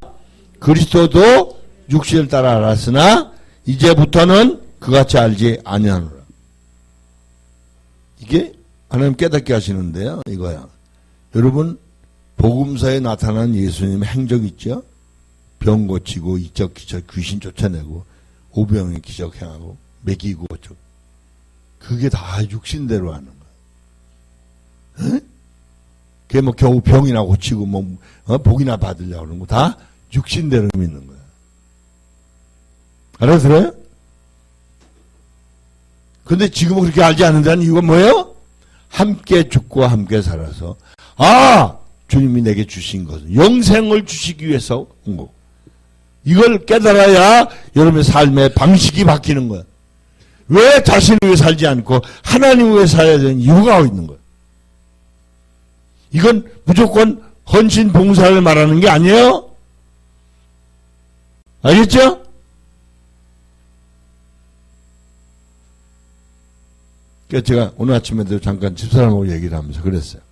그리스도도 육신을 따라 알았으나 이제부터는 그같이 알지 아니하노라. 이게 하나님 깨닫게 하시는데요. 이거야. 여러분, 복음서에 나타난 예수님의 행적 있죠? 병 고치고 이적 기적 귀신 쫓아내고 오병의 기적 행하고 먹이고 어쩌고. 그게 다 육신대로 하는 거야. 그게 뭐 겨우 병이나 고치고 뭐 복이나 받으려고 그러는 거 다 육신대로 믿는 거야. 알아들어요? 근데 지금은 그렇게 알지 않는다는 이유가 뭐예요? 함께 죽고 함께 살아서 주님이 내게 주신 것은 영생을 주시기 위해서 온 거고, 이걸 깨달아야 여러분의 삶의 방식이 바뀌는 거야. 왜 자신을 위해 살지 않고 하나님을 위해 살아야 되는 이유가 있는 거야. 이건 무조건 헌신 봉사를 말하는 게 아니에요. 알겠죠? 그래서 제가 오늘 아침에도 잠깐 집사람하고 얘기를 하면서 그랬어요.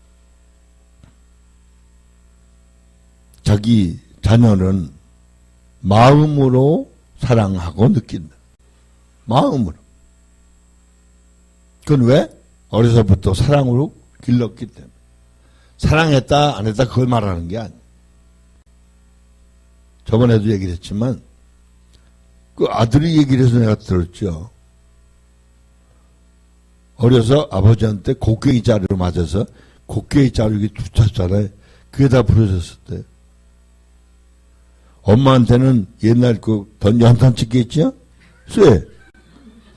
자기 자녀는 마음으로 사랑하고 느낀다. 마음으로. 그건 왜? 어려서부터 사랑으로 길렀기 때문에. 사랑했다 안 했다 그걸 말하는 게 아니에요. 저번에도 얘기를 했지만 그 아들이 얘기를 해서 내가 들었죠. 어려서 아버지한테 곡괭이 자루로 맞아서 곡괭이 자루 이렇게 붙였잖아요. 그게 다 부러졌을 때. 엄마한테는 옛날 그 연탄 찍기 있죠? 쇠.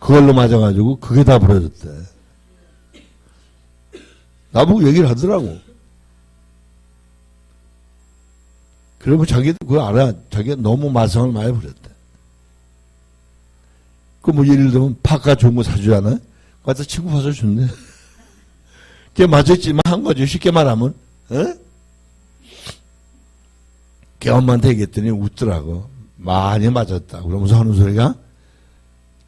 그걸로 맞아가지고 그게 다 부러졌대. 나보고 얘기를 하더라고. 그러면 자기도 그거 알아. 자기가 너무 마성을 많이 부렸대. 그 뭐 예를 들면 파카 좋은 거 사주잖아요. 갖다 친구 봐서 준대. 그게 맞았지만 한 거죠. 쉽게 말하면. 걔 엄마한테 얘기했더니 웃더라고. 많이 맞았다. 그러면서 하는 소리가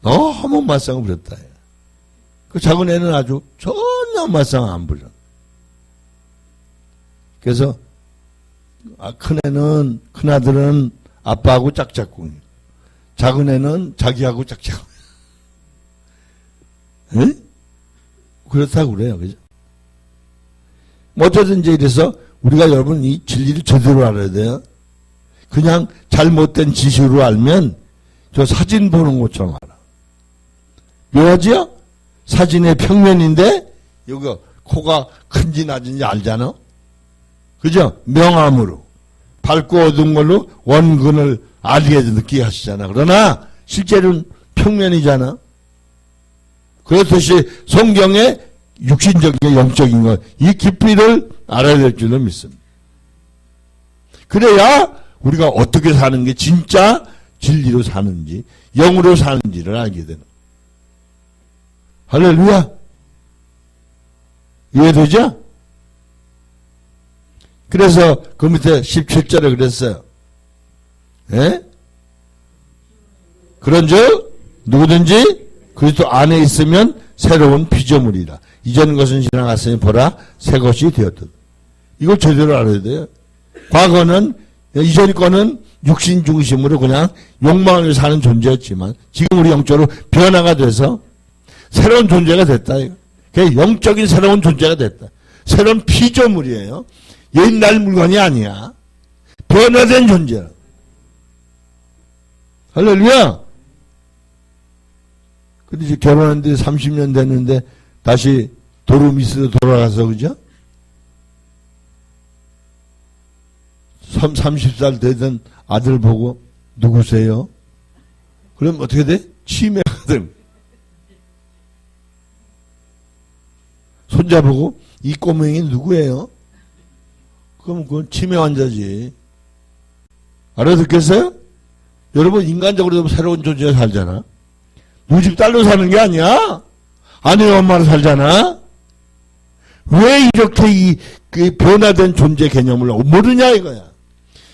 너무 맞상을 부렸다. 그 작은 애는 아주 전혀 맞상 안 부려. 그래서 큰 아들은 아빠하고 짝짝꿍. 작은 애는 자기하고 짝짝꿍. 그렇다고 그래요. 그죠? 뭐 어쩌든지 이래서 우리가 여러분 이 진리를 제대로 알아야 돼요. 그냥 잘못된 지식으로 알면 저 사진 보는 것처럼 알아. 묘하지요? 사진의 평면인데 여기 코가 큰지 낮은지 알잖아. 그죠? 명암으로 밝고 어두운 걸로 원근을 알게 느끼게 하시잖아. 그러나 실제로는 평면이잖아. 그렇듯이 성경의 육신적인 영적인 것, 이 깊이를 알아야 될 줄로 믿습니다. 그래야 우리가 어떻게 사는 게 진짜 진리로 사는지 영으로 사는지를 알게 되는. 할렐루야. 이해되죠? 그래서 그 밑에 17절에 그랬어요. 예? 그런즉 누구든지 그리스도 안에 있으면 새로운 피조물이라. 이전 것은 지나갔으니 보라 새 것이 되었다. 이걸 제대로 알아야 돼요. 과거는 이전 거는 육신 중심으로 그냥 욕망을 사는 존재였지만 지금 우리 영적으로 변화가 돼서 새로운 존재가 됐다. 그게 영적인 새로운 존재가 됐다. 새로운 피조물이에요. 옛날 물건이 아니야. 변화된 존재라. 할렐루야. 근데 이제 결혼한 지 30년 됐는데 다시 도루미스로 돌아가서 그죠? 30살 되던 아들 보고 누구세요? 그럼 어떻게 돼? 치매거든. 손자 보고 이 꼬맹이 누구예요? 그럼 그건 치매 환자지. 알아듣겠어요? 여러분 인간적으로도 새로운 존재가 살잖아. 누구 집 딸로 사는 게 아니야. 아내 엄마로 살잖아. 왜 이렇게 그 변화된 존재 개념을 모르냐 이거야.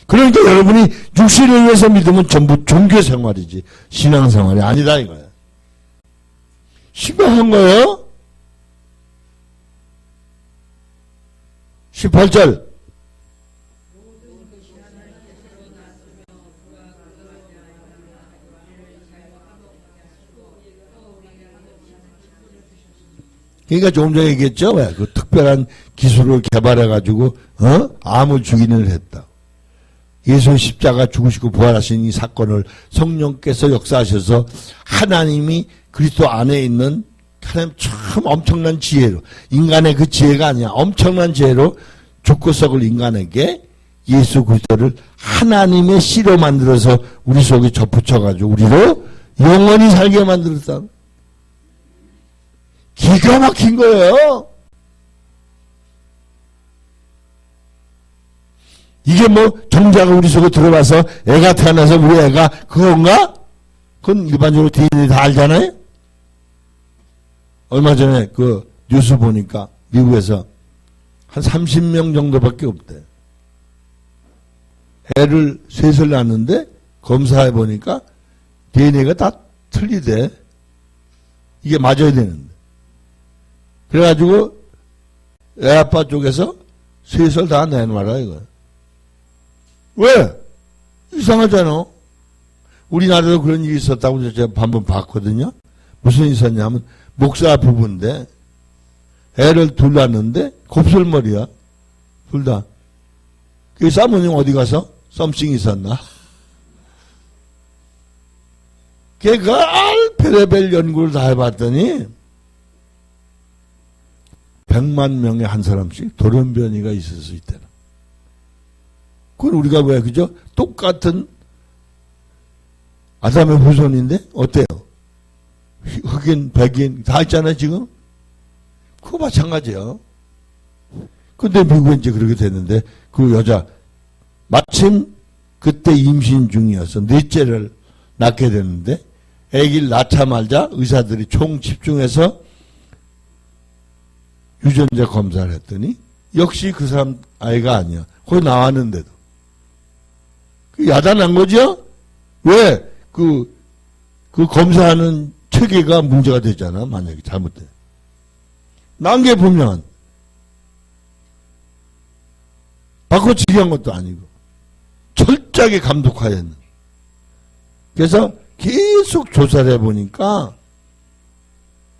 그러니까 여러분이 육신을 위해서 믿으면 전부 종교 생활이지 신앙 생활이 아니다 이거야. 심각한 거예요. 18절. 그러니까 조금 전에 얘기했죠. 왜? 그 특별한 기술을 개발해가지고, 암을 죽이는 했다. 예수 십자가 죽으시고 부활하신 이 사건을 성령께서 역사하셔서 하나님이 그리스도 안에 있는 하나님 참 엄청난 지혜로, 인간의 그 지혜가 아니야. 엄청난 지혜로 죽고 썩을 인간에게 예수 그리스도를 하나님의 씨로 만들어서 우리 속에 접붙여가지고 우리로 영원히 살게 만들었다. 기가 막힌 거예요. 이게 뭐 정자가 우리 속에 들어와서 애가 태어나서 우리 애가 그건가? 그건 일반적으로 DNA 다 알잖아요. 얼마 전에 그 뉴스 보니까 미국에서 한 30명 정도밖에 없대. 애를 셋을 낳았는데 검사해 보니까 DNA가 다 틀리대. 이게 맞아야 되는데. 그래가지고 애 아빠 쪽에서 셋을 다 내놔라 이거. 왜? 이상하잖아. 우리나라도 그런 일이 있었다고 제가 한번 봤거든요. 무슨 일이 있었냐면 목사 부부인데 애를 둘 낳았는데 곱슬머리야. 둘 다. 그 사모님 어디 가서 썸씽 있었나? 걔가 별의별 연구를 다 해봤더니 100만 명에 한 사람씩 돌연변이가 있을 수 있다는. 그건 우리가 왜 그죠? 똑같은 아담의 후손인데 어때요? 흙에 흑인, 백인 다 있잖아요, 지금. 그거 마찬가지예요. 근데 미국은 이제 그렇게 됐는데, 그 여자, 마침 그때 임신 중이어서 넷째를 낳게 됐는데, 아기를 낳자마자 의사들이 총 집중해서 유전자 검사를 했더니, 역시 그 사람 아이가 아니야. 거기 나왔는데도. 야단난 거죠? 왜? 그 검사하는 체계가 문제가 되잖아, 만약에 잘못돼. 난 게 보면, 바꿔치기 한 것도 아니고, 철저하게 감독하여 했는. 그래서 계속 조사를 해보니까,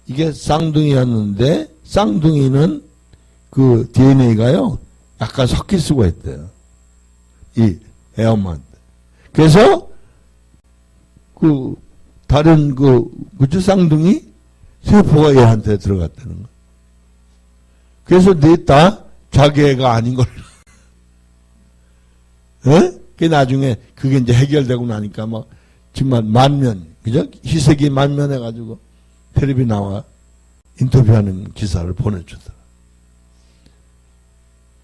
이게 쌍둥이였는데, 쌍둥이는 그 DNA가요, 약간 섞일 수가 있대요. 이 애엄마한테. 그래서, 다른 그죠? 쌍둥이 세포가 얘한테 들어갔다는 거. 그래서 넷 다 자기 애가 아닌 걸. 예? 그 나중에 그게 이제 해결되고 나니까 막 정말 만면, 그죠? 희색이 만면해가지고 텔레비 나와 인터뷰하는 기사를 보내주더라.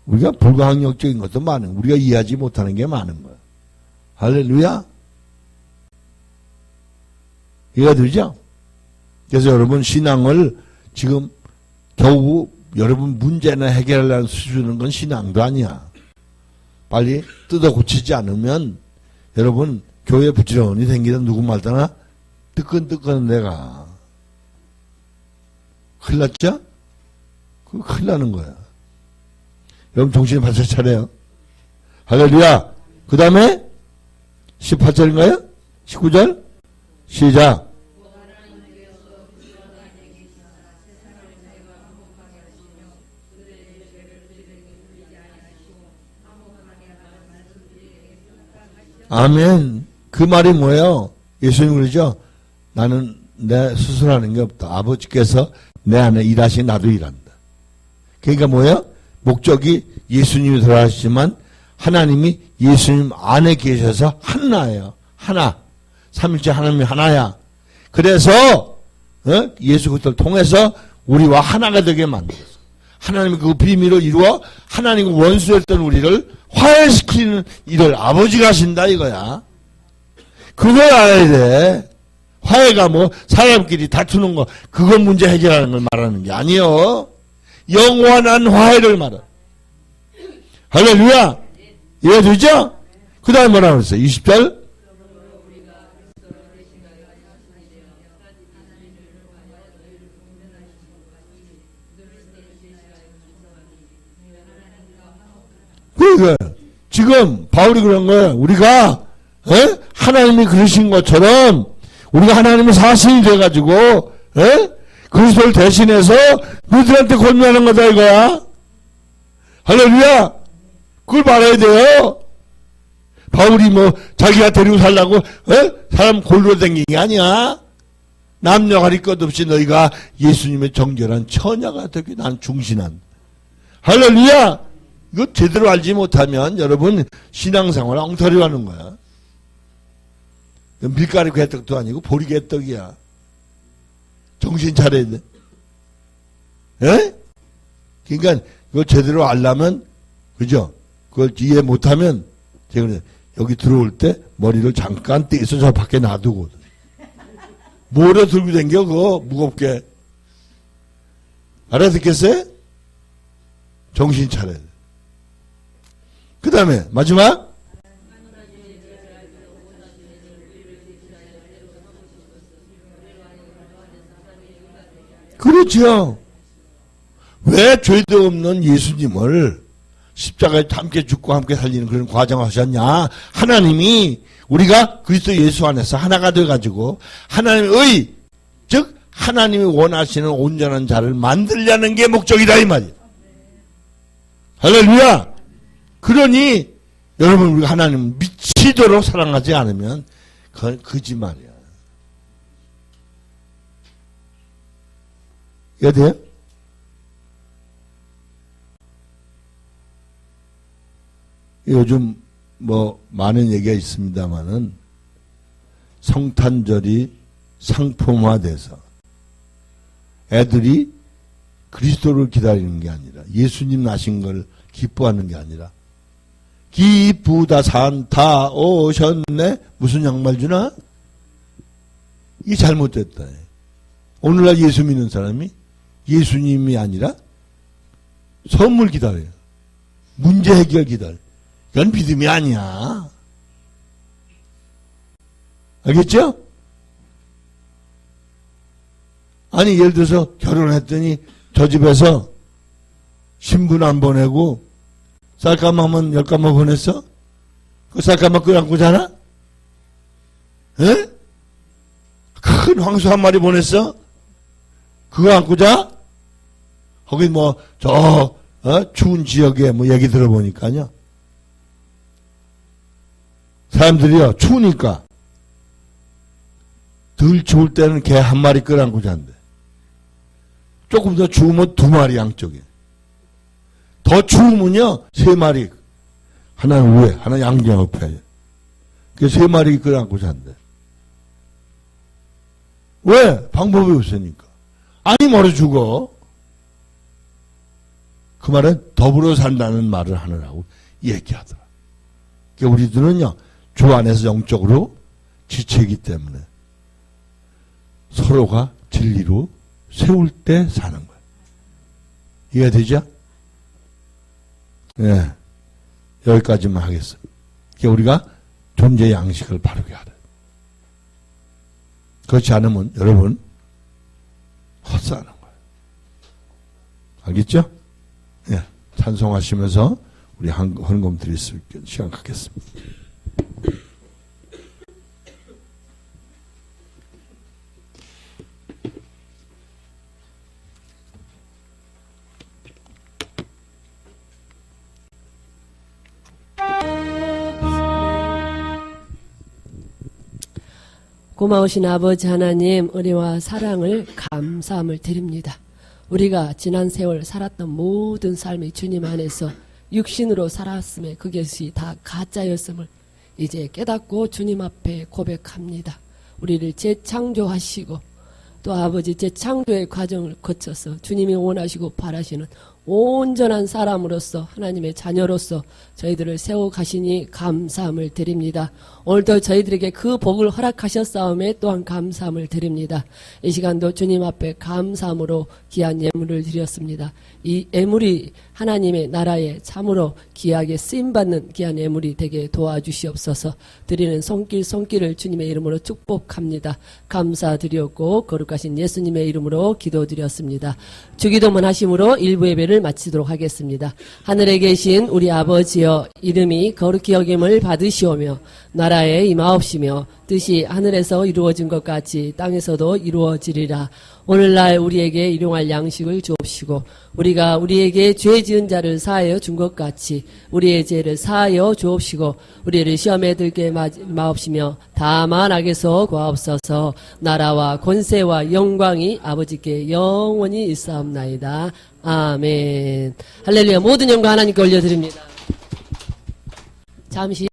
우리가 불가항력적인 것도 많은, 우리가 이해하지 못하는 게 많은 거야. 할렐루야. 이해가 되죠? 그래서 여러분 신앙을 지금 겨우 여러분 문제나 해결하려는 수준인 건 신앙도 아니야. 빨리 뜯어 고치지 않으면 여러분 교회 부지런히 생기다 누구 말다나 뜨끈뜨끈한 내가 큰일 났죠? 그거 큰일 나는 거야. 여러분 정신을 바짝 차려요. 할렐루야. 그 다음에 18절인가요? 19절? 시작. 아멘. 그 말이 뭐예요? 예수님 그러죠? 나는 내 스스로하는 게 없다. 아버지께서 내 안에 일하시니 나도 일한다. 그러니까 뭐예요? 목적이 예수님이 돌아가시지만 하나님이 예수님 안에 계셔서 하나예요. 하나. 삼일째 하나님이 하나야. 그래서 예수 그리스도를 통해서 우리와 하나가 되게 만들었어. 하나님이 그 비밀을 이루어 하나님과 원수였던 우리를 화해시키는 일을 아버지가 하신다 이거야. 그걸 알아야 돼. 화해가 뭐 사람끼리 다투는 거 그거 문제 해결하는 걸 말하는 게 아니요. 영원한 화해를 말하. 할렐루야. 이해되죠? 그 다음에 뭐라고 그랬어요? 20절. 그러니까 지금 바울이 그런 거예요. 우리가 하나님이 그러신 것처럼 우리가 하나님의 사신이 돼가지고 그리스도를 대신해서 너희들한테 권면하는 거다 이거야. 할렐루야. 그걸 말해야 돼요. 바울이 뭐 자기가 데리고 살라고 사람 골로 댕긴 게 아니야. 남녀 가릴 것 없이 너희가 예수님의 정결한 처녀가 되기 난 중신한. 할렐루야. 이거 제대로 알지 못하면 여러분 신앙생활 엉터리로 하는 거야. 밀가루 개떡도 아니고 보리 개떡이야. 정신 차려야 돼. 예? 그러니까 이거 제대로 알려면 그죠? 그걸 이해 못하면 제가 여기 들어올 때 머리를 잠깐 떼서 저 밖에 놔두고 뭐래 들고 댕겨 그거 무겁게. 알아듣겠어요? 정신 차려야 돼. 그 다음에 마지막 그렇죠. 왜 죄도 없는 예수님을 십자가에 함께 죽고 함께 살리는 그런 과정을 하셨냐. 하나님이 우리가 그리스도 예수 안에서 하나가 돼가지고 하나님의 즉 하나님이 원하시는 온전한 자를 만들려는 게 목적이다 이 말이에요. 할렐루야. 그러니 여러분 우리가 하나님 미치도록 사랑하지 않으면 그건 거짓말이야. 이해돼요? 요즘 뭐 많은 얘기가 있습니다만은 성탄절이 상품화돼서 애들이 그리스도를 기다리는 게 아니라 예수님 나신 걸 기뻐하는 게 아니라 기쁘다 산타 오셨네 무슨 양말 주나? 이게 잘못됐다. 오늘날 예수 믿는 사람이 예수님이 아니라 선물 기다려요. 문제 해결 기다려. 이건 믿음이 아니야. 알겠죠? 아니 예를 들어서 결혼했더니 저 집에서 신분 안 보내고 쌀가마만 10가마 보냈어? 그 쌀가마 끌어안고 자나? 에? 큰 황소 한 마리 보냈어? 그거 안고 자? 거기 추운 지역에 얘기 들어보니까요. 사람들이요, 추우니까 덜 추울 때는 개 한 마리 끌어안고 잔대. 조금 더 추우면 2마리 양쪽에. 더 추우면요, 3마리. 하나는 위에, 하나 양쪽 옆에. 그 3마리 끌어안고 잔대. 왜? 방법이 없으니까. 아니, 멀어 죽어. 그 말은 더불어 산다는 말을 하느라고 얘기하더라. 그러니까 우리들은요, 주 안에서 영적으로 지체이기 때문에 서로가 진리로 세울 때 사는 거예요. 이해가 되죠? 네. 여기까지만 하겠습니다. 그러니까 우리가 존재 양식을 바르게 하라. 그렇지 않으면 여러분 헛사는 거예요. 알겠죠? 예. 찬송하시면서 우리 헌금 드릴 수 있게 시간 갖겠습니다. 고마우신 아버지 하나님, 은혜와 사랑을 감사함을 드립니다. 우리가 지난 세월 살았던 모든 삶이 주님 안에서 육신으로 살았음에 그것이 다 가짜였음을 이제 깨닫고 주님 앞에 고백합니다. 우리를 재창조하시고 또 아버지 재창조의 과정을 거쳐서 주님이 원하시고 바라시는 온전한 사람으로서 하나님의 자녀로서 저희들을 세워가시니 감사함을 드립니다. 오늘도 저희들에게 그 복을 허락하셨사오매 또한 감사함을 드립니다. 이 시간도 주님 앞에 감사함으로 귀한 예물을 드렸습니다. 이 예물이 하나님의 나라에 참으로 귀하게 쓰임받는 귀한 예물이 되게 도와주시옵소서. 드리는 손길을 주님의 이름으로 축복합니다. 감사드렸고 거룩하신 예수님의 이름으로 기도드렸습니다. 주기도문 하심으로 일부 예배를 마치도록 하겠습니다. 하늘에 계신 우리 아버지여, 이름이 거룩히 여김을 받으시오며 나라에 임하옵시며 뜻이 하늘에서 이루어진 것 같이 땅에서도 이루어지리라. 오늘날 우리에게 일용할 양식을 주옵시고 우리가 우리에게 죄 지은 자를 사하여 준 것 같이 우리의 죄를 사하여 주옵시고 우리를 시험에 들게 마옵시며 다만 악에서 구하옵소서. 나라와 권세와 영광이 아버지께 영원히 있사옵나이다. 아멘. 할렐루야. 모든 영광 하나님께 올려드립니다. 잠시